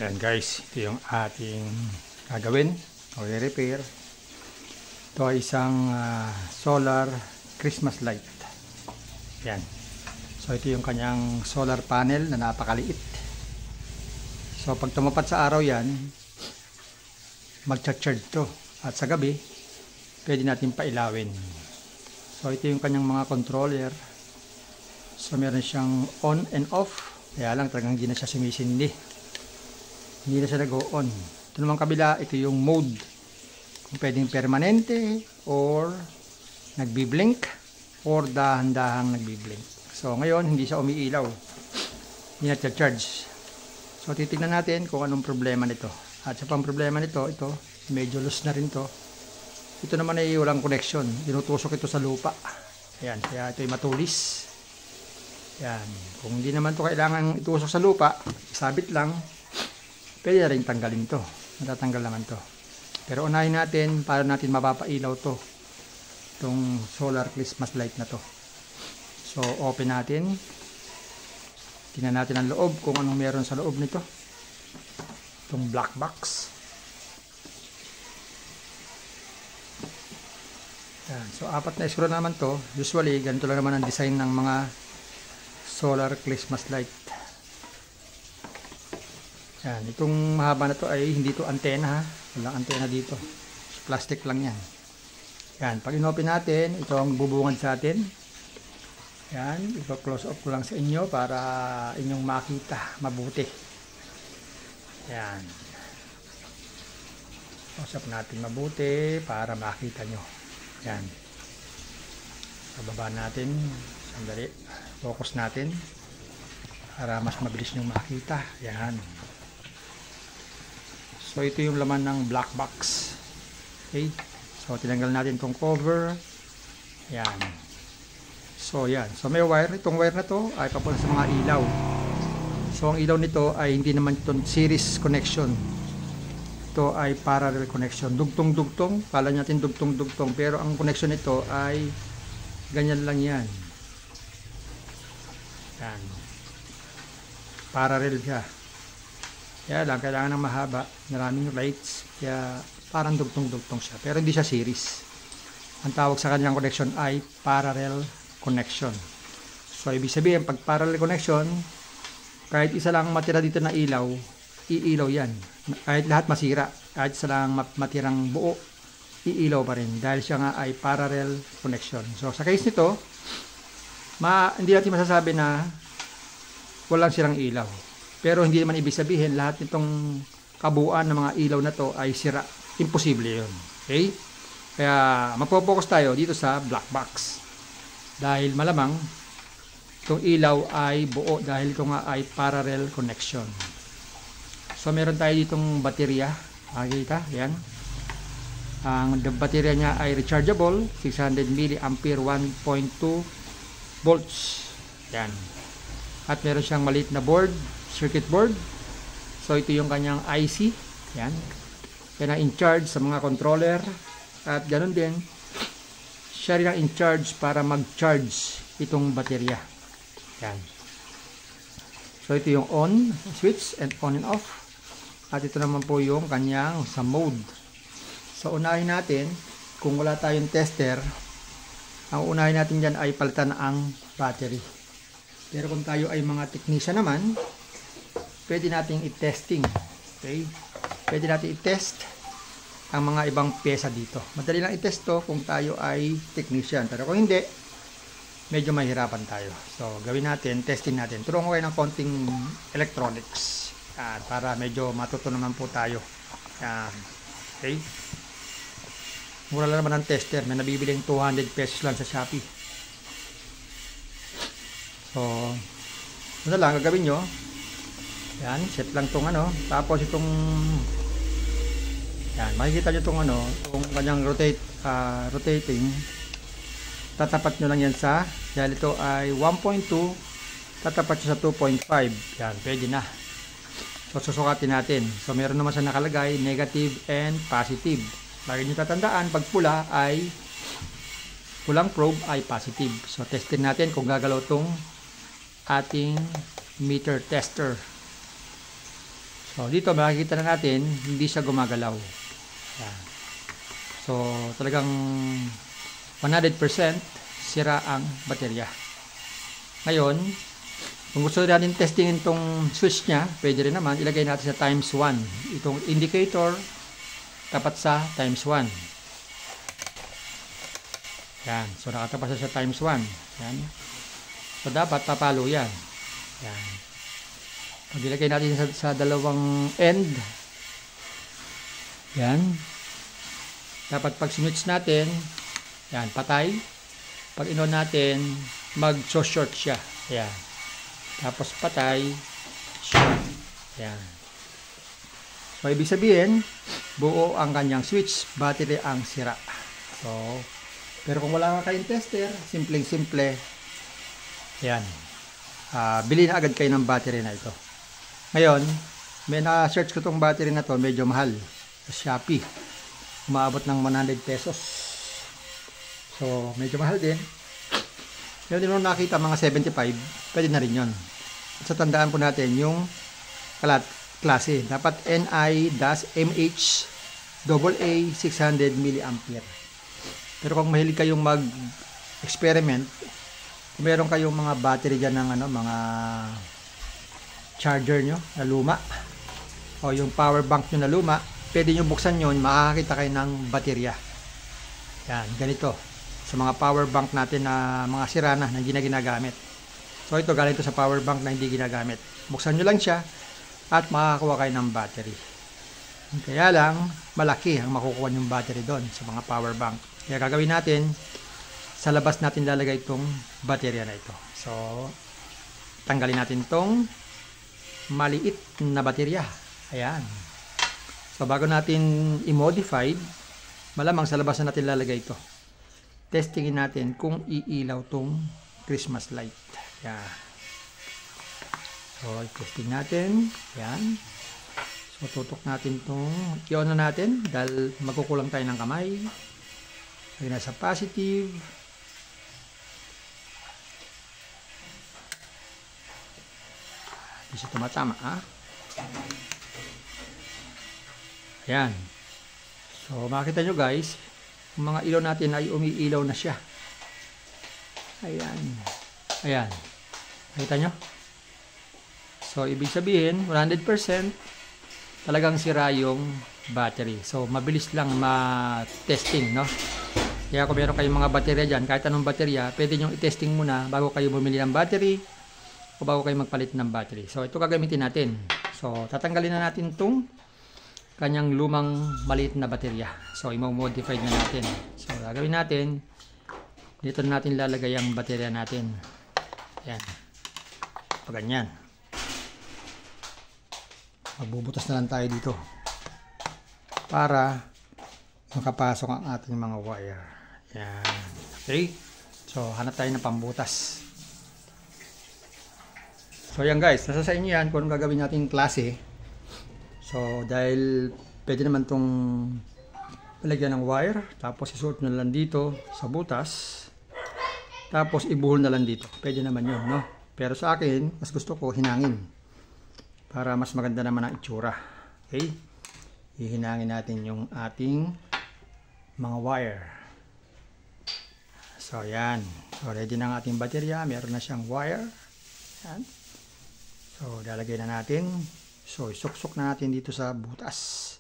Ayan guys, ito yung ating gagawin o repair. Ito ay isang solar Christmas light. Ayan. So ito yung kanyang solar panel na napakaliit. So pag tumapat sa araw yan, magcha-charge to. At sa gabi, pwede natin pailawin. So ito yung kanyang mga controller. So meron siyang on and off. Kaya lang talagang hindi na siya sumisindi. Hindi na siya nag-on. Ito naman kabila, ito yung mode. Kung pwedeng permanente or nagbi-blink or dahan-dahang nagbi-blink. So ngayon, hindi siya umiilaw. Hindi na charge. So titignan natin kung anong problema nito. At sa pang problema nito, ito, medyo loose na rin to. Ito naman ay walang connection. Tinutusok ito sa lupa. Ayan, kaya ito ay matulis. Ayan. Kung hindi naman to kailangan itusok sa lupa, isabit lang. Pwede na rin tanggalin to. Matatanggal naman to. Pero unahin natin para natin mapapailaw to. Itong solar Christmas light na to. So open natin. Tingnan natin ang loob kung anong meron sa loob nito. Itong black box. Yan. So apat na screw naman to. Usually ganito lang naman ang design ng mga solar Christmas light. Yan, itong mahaba na to ay hindi to antena ha. Walang antena dito. Plastic lang yan. Yan, pag inopen natin, ito ang bubungad sa atin. Yan, ipa-close up ko lang sa inyo para inyong makita mabuti. Yan. Close up natin mabuti para makita nyo. Yan. Pababa natin. Sandali. Focus natin para mas mabilis nyo makita. Yan. So ito yung laman ng black box. Okay. So tinanggal natin itong cover. Yan. So yan. So may wire. Itong wire na to ay papunta sa mga ilaw. So ang ilaw nito ay hindi naman ito series connection. Ito ay parallel connection. Dugtong-dugtong. Kala natin dugtong-dugtong. Pero ang connection nito ay ganyan lang yan. Yan. Parallel siya. Kaya lang, kailangan ng mahaba, maraming lights, kaya parang dugtong-dugtong siya. Pero hindi siya series. Ang tawag sa kanyang connection ay parallel connection. So, ibig sabihin, pag parallel connection, kahit isa lang matira dito na ilaw, iilaw yan. Kahit lahat masira, kahit isa lang matirang buo, iilaw pa rin. Dahil siya nga ay parallel connection. So, sa case nito, hindi natin masasabi na walang sirang ilaw. Pero hindi naman ibig sabihin lahat nitong kabuuan ng mga ilaw na to ay sira. Imposible yun. Okay? Kaya magpo-focus tayo dito sa black box. Dahil malamang itong ilaw ay buo dahil ito nga ay parallel connection. So meron tayo ditong baterya. Makikita, yan. Ang baterya niya ay rechargeable, 600 mAh, 1.2 volts. Yan. At meron siyang maliit na board, circuit board. So ito yung kanyang IC. Yan. Yan ang in charge sa mga controller. At ganun din, siya rin ang in charge para mag-charge itong baterya. Yan. So ito yung on switch and on and off. At ito naman po yung kanyang sa mode. So unahin natin, kung wala tayong tester, ang unahin natin dyan ay palitan ang battery. Pero kung tayo ay mga technician naman, pwede nating i-testing. Okay? Pwede natin i-test ang mga ibang pyesa dito. Madali lang i-test to kung tayo ay technician. Pero kung hindi, medyo mahirapan tayo. So, gawin natin, testing natin. Turuan ko kayo ng konting electronics. Para medyo matuto naman po tayo. Okay? Mura lang naman ang tester. May nabibiling 200 pesos lang sa Shopee. So, ano lang gagawin nyo? Yan, set lang tong ano. Tapos itong yan, makikita nyo itong ano, itong kanyang rotating. Tatapat nyo lang yan sa, dahil ito ay 1.2, tatapat nyo sa 2.5. Yan, pwede na. So, susukatin natin. So, meron naman siya nakalagay, negative and positive. Lagi nyo tatandaan, pag pula ay, pulang probe ay positive. So, testin natin kung gagalaw itong ating meter tester. So, dito makikita na natin, hindi siya gumagalaw. Yan. So, talagang 100% sira ang baterya. Ngayon, kung gusto natin testingin itong switch niya, pwede rin naman, ilagay natin sa times 1. Itong indicator, tapat sa times 1. Yan. So, nakatapat sa times 1. Yan. So, dapat papalo yan. Yan. Pag ilagay natin sa dalawang end, yan. Dapat pag switch natin, yan, patay. Pag in-on natin, mag-short siya. Yan. Tapos patay, short. Yan. So, ibig sabihin, buo ang kanyang switch, battery ang sira. So, pero kung wala nga kayong tester, simpleng-simple, yan. Bili na agad kayo ng battery na ito. Ngayon, may na-search ko tong battery na to, medyo mahal. Sa Shopee. Umaabot ng 100 pesos. So, medyo mahal din. Ngayon din nung nakita mga 75, pwede na rin yun. At so, tandaan po natin yung klase. Dapat NI-MH AA 600 mA. Pero kung mahilig kayong mag-experiment, kung meron kayong mga battery dyan ng mga charger nyo na luma o yung power bank nyo na luma, pwede nyo buksan yun, makakakita kayo ng baterya. Yan, ganito. Sa mga power bank natin na mga sira na hindi na ginagamit. So ito, galing ito sa power bank na hindi ginagamit. Buksan nyo lang siya at makakakuha kayo ng battery. Kaya lang, malaki ang makukuha yung battery doon sa mga power bank. Kaya gagawin natin, sa labas natin lalagay itong baterya na ito. So, tanggalin natin itong maliit na baterya. Ayan. So, bago natin i-modify, malamang sa labas na natin lalagay ito. Testingin natin kung iilaw itong Christmas light. Ayan. So, testing natin. Ayan. So, tutok natin itong, i-on na natin dahil magkukulang tayo ng kamay. Lagyan na sa positive. Hindi siya tumatama, ha? Ayan. So, makita nyo guys, yung mga ilaw natin ay umiilaw na siya. Ayan. Ayan. Makita nyo? So, ibig sabihin, 100% talagang sira yung battery. So, mabilis lang ma-testing, no? Kaya kung meron kayong mga baterya dyan, kahit anong baterya, pwede nyo i-testing muna bago kayo bumili ng battery o bago kayo magpalit ng battery. So, ito gagamitin natin. So, tatanggalin na natin itong kanyang lumang maliit na baterya. So, i-modify na natin. So, gagawin natin, dito na natin lalagay ang baterya natin. Ayan. Pag ganyan. Magbubutas na lang tayo dito para makapasok ang ating mga wire. Ayan. Okay. So, hanap tayo ng pambutas. So, yan guys. Nasa sa inyo yan kung anong gagawin natin klase. So, dahil pwede naman itong palagyan ng wire. Tapos, isuot nyo lang dito sa butas. Tapos, ibuhol na lang dito. Pwede naman yun, no? Pero sa akin, mas gusto ko hinangin. Para mas maganda naman ang itsura. Okay? Hihinangin natin yung ating mga wire. So, yan. So, ready na ang ating baterya. Meron na siyang wire. Yan. So, lalagay na natin. So, isuksok na natin dito sa butas.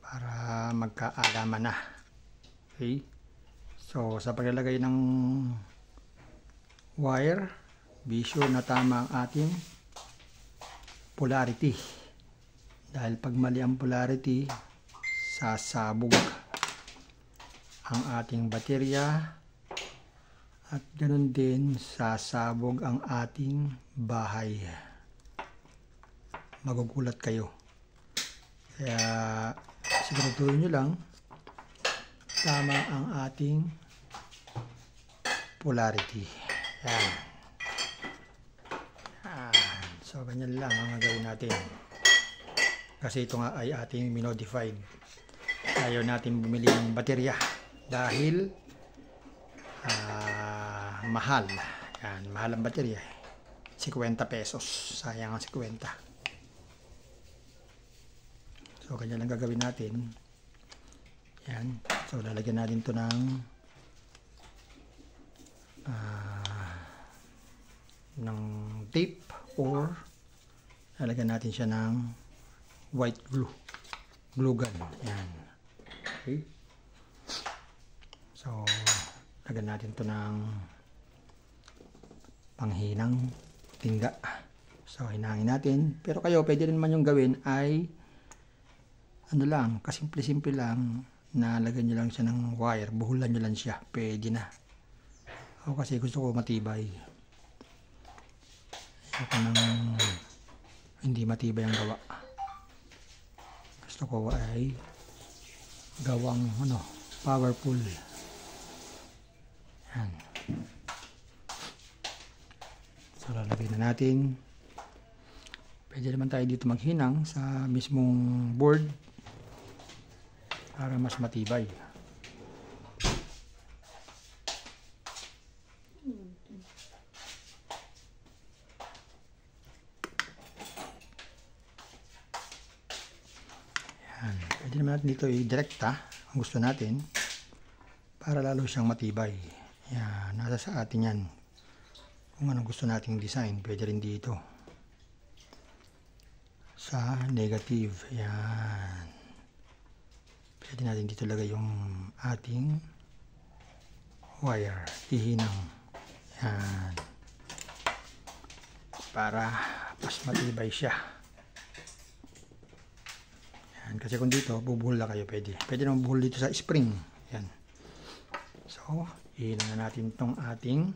Para magkaalaman na. Okay. So, sa paglalagay ng wire, be sure na tama ang ating polarity. Dahil pag mali ang polarity, sasabog ang ating baterya at ganoon din sasabog ang ating bahay. Magugulat kayo. Kaya siguraduhin nyo lang tama ang ating polarity. Yan. So ganyan lang ang gagawin natin. Kasi ito nga ay ating minodified. Ayaw natin bumili ng baterya dahil mahal. Yan, mahal ang baterya. 50 pesos. Sayang ang 50. So, ganyan lang gagawin natin. Yan. So, lalagyan natin ito ng tape or lalagyan natin siya ng white glue. Glue gun. Yan. Okay. So, lagyan natin ito ng panghinang tingga. So, hinangin natin. Pero kayo, pwede rin naman yung gawin ay ano lang, kasimple-simple lang na lagyan nyo lang siya ng wire. Buhulan nyo lang siya. Pwede na. Ako kasi gusto ko matibay. Ayoko nang hindi matibay ang gawa. Gusto ko ay gawang powerful. Yan. So, lalagay na natin. Pwede naman tayo dito maghinang sa mismong board para mas matibay. Yan. Pwede naman natin dito i-direkta ang gusto natin para lalo siyang matibay. Yan. Nasa sa atin yan. Kung anong gusto nating design, pwede rin dito. Sa negative. Yan. Pwede natin dito lagay yung ating wire. Ihinang. Yan. Para mas matibay siya. Yan. Kasi kung dito, bubuhol na kayo pwede. Pwede naman buhol dito sa spring. Yan. So, ihinang na natin itong ating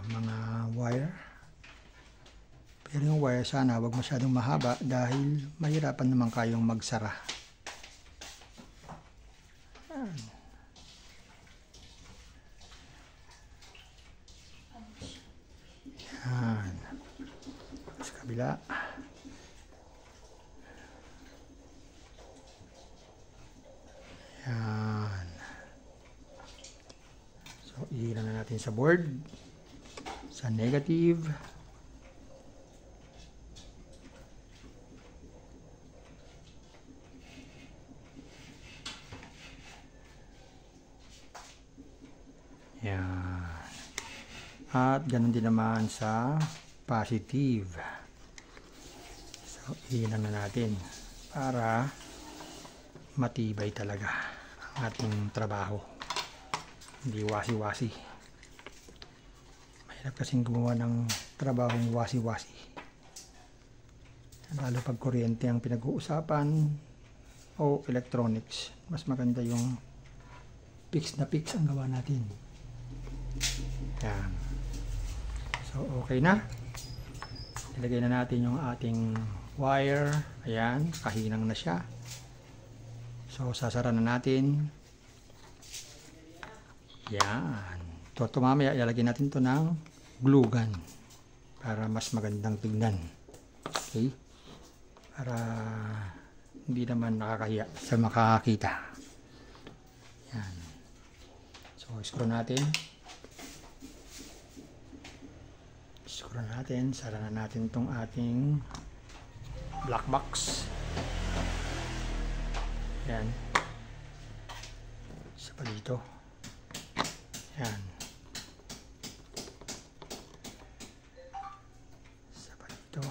mga wire. Pero yung wire sana wag masyadong mahaba dahil mahirapan naman kayong magsara. Yan. Yan. Sa kabila. Yan. So, ihilan na natin sa board. Sa negative. Yan. At ganun din naman sa positive. So, ihilan na natin para matibay talaga ang ating trabaho. Hindi wasi-wasi. Mahirap kasing gumawa ng trabahong wasi-wasi. Lalo pag kuryente ang pinag-uusapan o electronics. Mas maganda yung fix na fix ang gawa natin. Yan. So, okay na. Ilagay na natin yung ating wire. Ayan, kahinang na siya. So, sasara na natin. Yan. Ito mamaya, ilalagay natin ito ng glue gun para mas magandang tignan. Okay? Para hindi naman nakakahiya sa makakakita. Yan. So, screw natin. Screw natin. Sara na natin itong ating black box. Yan. Isa pa dito. Yan. Isa pa dito.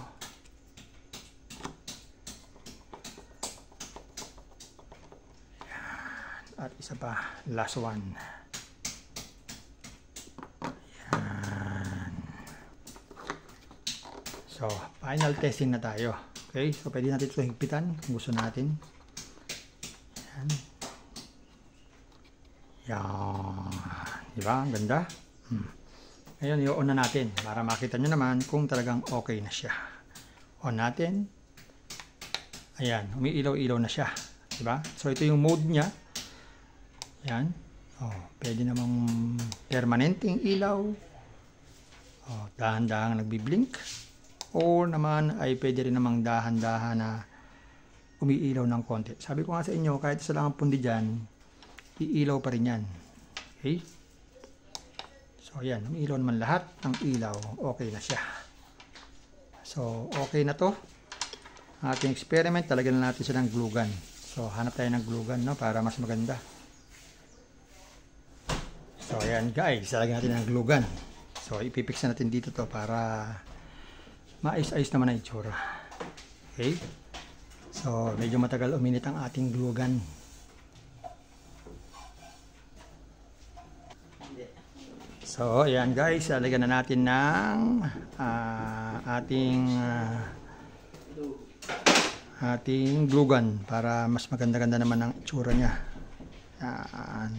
Yan. At isa pa. Last one. Yan. So, final testing na tayo. Okay? So, pwede natin ito higpitan kung gusto natin. Yan. Yan. Diba? Ang ganda. Ngayon, i-on na natin para makita nyo naman kung talagang okay na siya. On natin. Ayan. Umiilaw-ilaw na siya. Diba? So, ito yung mode niya. Yan. Oh, pwede namang permanenteng ilaw. Oh, dahan-dahan nagbiblink. O naman ay pwede rin namang dahan-dahan na umiilaw ng konti. Sabi ko nga sa inyo, kahit isa lang ang pundi dyan, iilaw pa rin yan. Okay? So, So ayan, umilaw naman lahat ng ilaw. Okay na siya. So okay na to. Ating experiment, talagyan na natin siya ng glue gun. So hanap tayo ng glue gun, no, para mas maganda. So ayan guys, talagyan natin ng glue gun. So ipipix na natin dito to para maayos-ayos naman ang itsura. Okay? So medyo matagal uminit ang ating glue gun. So ayan guys, lalagyan na natin ng ating glue gun para mas maganda-ganda naman ang itsura niya. Yan.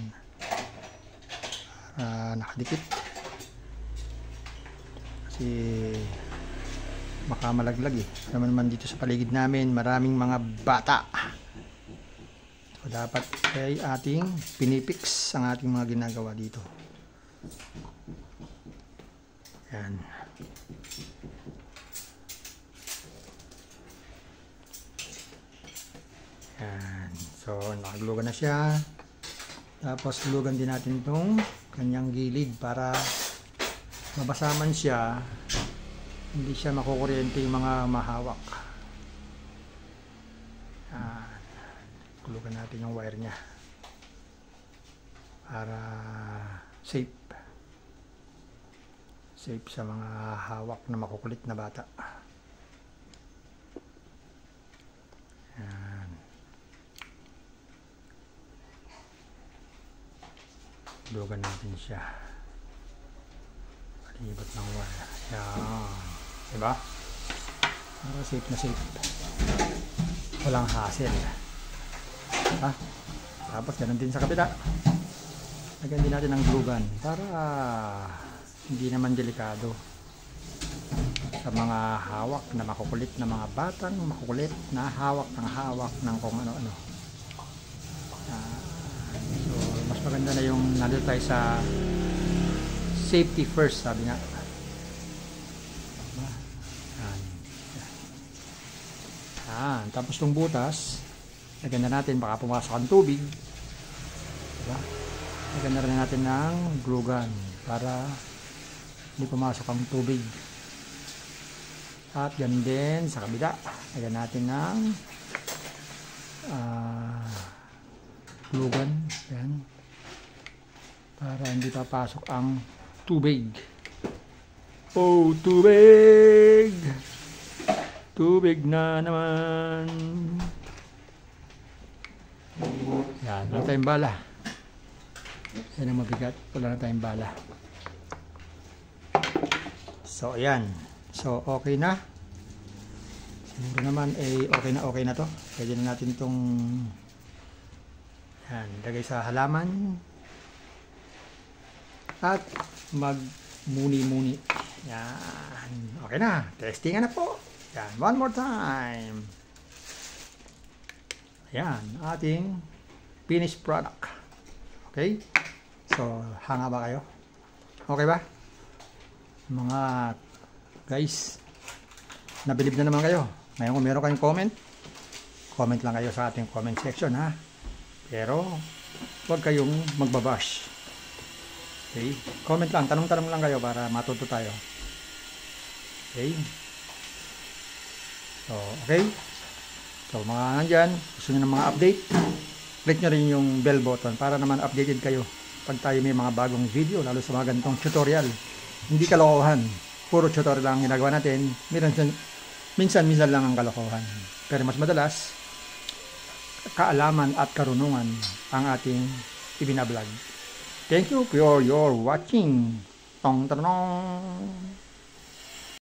Para nakadikit. Kasi baka malaglag eh. Naman dito sa paligid namin, maraming mga bata. So dapat ay ating pinipix ang ating mga ginagawa dito. Yan. Yan. So, nakaglugan na siya. Tapos, glugan din natin itong kanyang gilid para mabasaman siya. Hindi siya makukuryente yung mga mahawak. Yan. Glugan natin yung wire niya. Para safe. Safe sa mga hawak na makukulit na bata. Yan. Glugan natin siya. Palibot ng wire. Yan. Diba? Para safe na safe. Walang hassle. Ha? Tapos ganun din sa kabila. Lagyan din natin ng glue gun para hindi naman delikado sa mga hawak na makukulit na mga batang makukulit na hawak ng kung ano-ano. So mas maganda na yung nandito tayo sa safety first, sabi nga. Tapos itong butas lagyan na natin, baka pumasok ang tubig, diba? Lagyan na rin natin ng glue gun para hindi pumasok ang tubig. At yan din sa kabila, lagyan natin ng glue gun. Yan. Para hindi papasok ang tubig. Oh, tubig! Tubig na naman. Yan, wala tayong bala. Yan ang mabigat, wala na tayong bala. So ayan, so okay na. Siguro naman okay na to. Pwede na natin itong yan, lagay sa halaman at magmuni-muni. Yan, okay na. Testingan na po. Yan, one more time. Ayan, ating finished product. Okay? So, hanga ba kayo? Okay ba? Mga guys, nabilib na naman kayo. Ngayon kung meron kayong comment lang kayo sa ating comment section, ha? Pero huwag kayong magbabash. Okay? Comment lang, tanong-tanong lang kayo para matuto tayo. Okay? So, okay? So, mga nandyan, gusto nyo ng mga update, click nyo rin yung bell button para naman updated kayo pag tayo may mga bagong video, lalo sa mga ganitong tutorial. Hindi kalokohan. Puro tutorial lang ginagawa natin. Minsan lang ang kalokohan. Pero mas madalas, kaalaman at karunungan ang ating ibinablog. Thank you for your watching. Tong tanong.